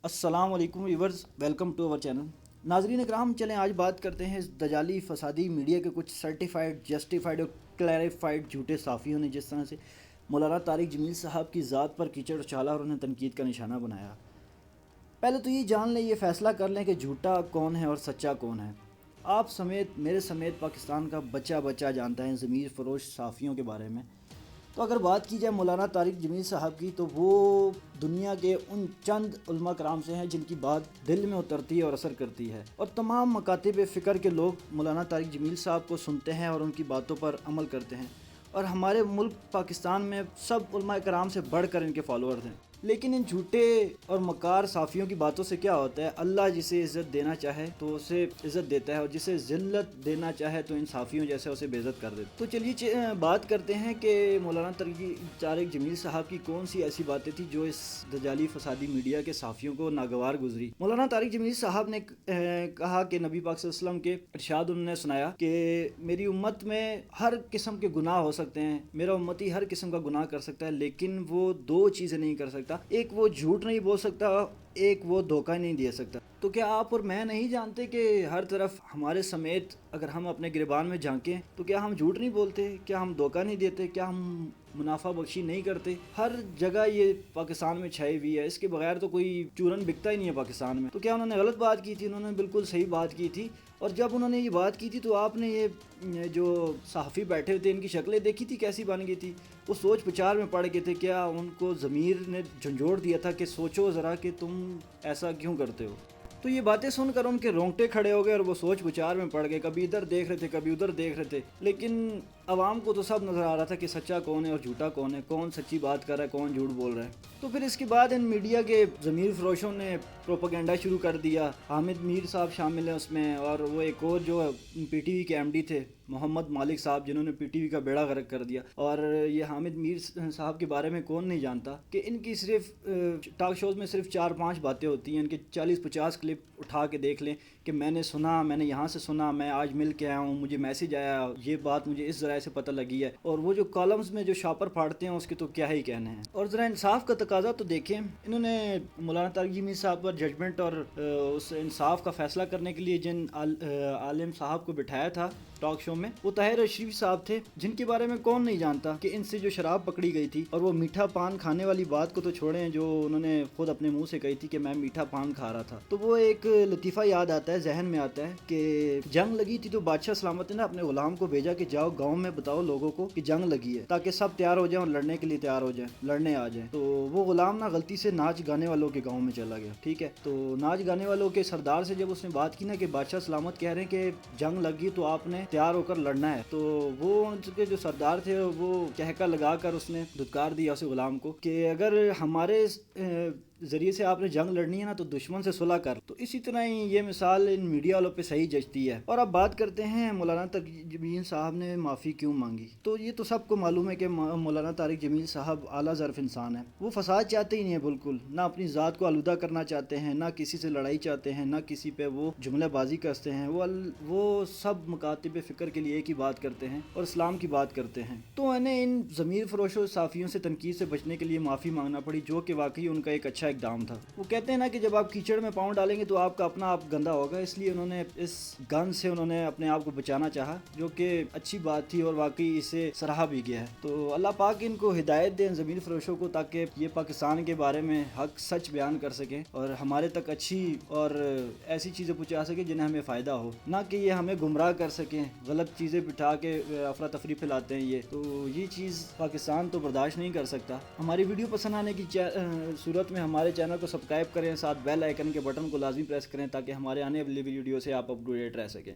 السلام علیکم viewers, welcome to our channel. ناظرین اکرام، چلیں آج بات کرتے ہیں اس دجالی فسادی میڈیا کے کچھ سرٹیفائڈ، جسٹیفائڈ اور کلیریفائڈ جھوٹے صحافیوں نے جس طرح سے مولانا طارق جمیل صاحب کی ذات پر کیچڑ اچھالا اور انہیں تنقید کا نشانہ بنایا۔ پہلے تو یہ جان لیں، یہ فیصلہ کر لیں کہ جھوٹا کون ہے اور سچا کون ہے۔ آپ سمیت، میرے سمیت پاکستان کا بچہ بچہ جانتا ہے ضمیر فروش صحافیوں کے بارے میں۔ تو اگر بات کی جائے مولانا طارق جمیل صاحب کی، تو وہ دنیا کے ان چند علماء کرام سے ہیں جن کی بات دل میں اترتی ہے اور اثر کرتی ہے، اور تمام مکاتب فکر کے لوگ مولانا طارق جمیل صاحب کو سنتے ہیں اور ان کی باتوں پر عمل کرتے ہیں، اور ہمارے ملک پاکستان میں سب علماء کرام سے بڑھ کر ان کے فالوورز ہیں۔ لیکن ان جھوٹے اور مکار صحافیوں کی باتوں سے کیا ہوتا ہے؟ اللہ جسے عزت دینا چاہے تو اسے عزت دیتا ہے، اور جسے ذلت دینا چاہے تو ان صحافیوں جیسے اسے بے عزت کر دیتا ہے۔ تو چلیے بات کرتے ہیں کہ مولانا طارق جمیل صاحب کی کون سی ایسی باتیں تھیں جو اس دجالی فسادی میڈیا کے صحافیوں کو ناگوار گزری۔ مولانا طارق جمیل صاحب نے کہا کہ نبی پاک صلی اللہ علیہ وسلم کے ارشاد انہوں نے سنایا کہ میری امت میں ہر قسم کے گناہ ہو سکتے ہیں، میرا امتی ہر قسم کا گناہ کر سکتا ہے، لیکن وہ دو چیزیں نہیں کر سکتا، ایک وہ جھوٹ نہیں بول سکتا، ایک وہ دھوکہ نہیں دے سکتا۔ تو کیا آپ اور میں نہیں جانتے کہ ہر طرف ہمارے سمیت اگر ہم اپنے گریبان میں جھانکیں تو کیا ہم جھوٹ نہیں بولتے؟ کیا ہم دھوکہ نہیں دیتے؟ کیا ہم منافع بخشی نہیں کرتے؟ ہر جگہ یہ پاکستان میں چھائی ہوئی ہے، اس کے بغیر تو کوئی چورن بکتا ہی نہیں ہے پاکستان میں۔ تو کیا انہوں نے غلط بات کی تھی؟ انہوں نے بالکل صحیح بات کی تھی، اور جب انہوں نے یہ بات کی تھی تو آپ نے یہ جو صحافی بیٹھے تھے ان کی شکلیں دیکھی تھی کیسی بن گئی تھی؟ وہ سوچ پچار میں پڑ گئے تھے۔ کیا ان کو ضمیر نے جھنجھوڑ دیا تھا کہ سوچو ذرا کہ تم ایسا کیوں کرتے ہو؟ تو یہ باتیں سن کر ان کے رونگٹے کھڑے ہو گئے اور وہ سوچ بچار میں پڑ گئے، کبھی ادھر دیکھ رہے تھے کبھی ادھر دیکھ رہے تھے۔ لیکن عوام کو تو سب نظر آ رہا تھا کہ سچا کون ہے اور جھوٹا کون ہے، کون سچی بات کر رہا ہے کون جھوٹ بول رہا ہے۔ تو پھر اس کے بعد ان میڈیا کے ضمیر فروشوں نے پروپیگنڈا شروع کر دیا۔ حامد میر صاحب شامل ہیں اس میں، اور وہ ایک اور جو پی ٹی وی کے ایم ڈی تھے محمد مالک صاحب، جنہوں نے پی ٹی وی کا بیڑا غرق کر دیا۔ اور یہ حامد میر صاحب کے بارے میں کون نہیں جانتا کہ ان کی صرف ٹاک شوز میں صرف 4-5 باتیں ہوتی ہیں، ان کے 40-50 کلپ اٹھا کے دیکھ لیں کہ میں نے سنا، میں نے یہاں سے سنا، میں آج مل کے آیا ہوں، مجھے میسج آیا، یہ بات مجھے اس ذرائع سے پتہ لگی ہے، اور وہ جو کالمز میں جو شاپر پھاڑتے ہیں اس کے تو کیا ہی کہنے ہیں۔ اور ذرا انصاف کا تقاضا تو دیکھیں، انہوں نے مولانا طارق جمیل صاحب پر ججمنٹ اور اس انصاف کا فیصلہ کرنے کے لیے جن عالم صاحب کو بٹھایا تھا ٹاک شو میں، وہ طاہر اشرفی صاحب تھے، جن کے بارے میں کون نہیں جانتا کہ ان سے جو شراب پکڑی گئی تھی، اور وہ میٹھا پان کھانے والی بات کو تو چھوڑیں، جو انہوں نے خود اپنے منہ سے کہی تھی کہ میں میٹھا پان کھا رہا تھا، تو وہ ایک لطیفہ یاد آتا ہے، ذہن میں آتا ہے کہ جنگ لگی تھی تو بادشاہ سلامت نے نا اپنے غلام کو بھیجا کہ جاؤ گاؤں میں بتاؤ لوگوں کو کہ جنگ لگی ہے، تاکہ سب تیار ہو جائیں اور لڑنے کے لیے تیار ہو جائیں، لڑنے آ جائیں۔ تو وہ غلام نا غلطی سے ناچ گانے والوں کے گاؤں میں چلا گیا، ٹھیک ہے؟ تو ناچ گانے والوں کے سردار سے جب اس نے بات کی نا کہ بادشاہ سلامت کہہ رہے ہیں کہ جنگ لگی تو آپ نے تیار ہو کر لڑنا ہے، تو وہ ان کے جو سردار تھے وہ کہکا لگا کر اس نے دھتکار دیا اسے غلام کو کہ اگر ہمارے ذریعے سے آپ نے جنگ لڑنی ہے نا تو دشمن سے صلح کر۔ تو اسی طرح ہی یہ مثال ان میڈیا والوں پہ صحیح جچتی ہے۔ اور اب بات کرتے ہیں مولانا طارق جمیل صاحب نے معافی کیوں مانگی۔ تو یہ تو سب کو معلوم ہے کہ مولانا طارق جمیل صاحب اعلیٰ ظرف انسان ہیں، وہ فساد چاہتے ہی نہیں ہیں بالکل، نہ اپنی ذات کو آلودہ کرنا چاہتے ہیں، نہ کسی سے لڑائی چاہتے ہیں، نہ کسی پہ وہ جملہ بازی کرتے ہیں، وہ سب مکاتب فکر کے لیے ایک ہی بات کرتے ہیں اور اسلام کی بات کرتے ہیں۔ تو انہیں ان ضمیر فروشوں صحافیوں سے تنقید سے بچنے کے لیے معافی مانگنا پڑی، جو کہ واقعی ان کا ایک اچھا اقدام تھا۔ وہ کہتے ہیں نا کہ جب آپ کیچڑ میں پاؤں ڈالیں گے تو آپ کا اپنا آپ گندا ہوگا، اس لیے انہوں نے اس گند سے انہوں نے اپنے آپ کو بچانا چاہا، جو کہ اچھی بات تھی اور واقعی اسے سراہا بھی گیا ہے۔ تو اللہ پاک ان کو ہدایت دیں ضمیر فروشوں کو، تاکہ یہ پاکستان کے بارے میں حق سچ بیان کر سکیں اور ہمارے تک اچھی اور ایسی چیزیں پہنچا سکیں جنہیں ہمیں فائدہ ہو، نہ کہ یہ ہمیں گمراہ کر سکیں، غلط چیزیں بٹھا کے افراتفری پھیلاتے ہیں تو یہ چیز پاکستان تو برداشت نہیں کر سکتا۔ ہماری ویڈیو پسند آنے کی صورت میں ہمارے چینل کو سبسکرائب کریں، ساتھ بیل آئیکن کے بٹن کو لازمی پریس کریں تاکہ ہمارے آنے والی ویڈیو سے آپ اپ ٹو ڈیٹ رہ سکیں۔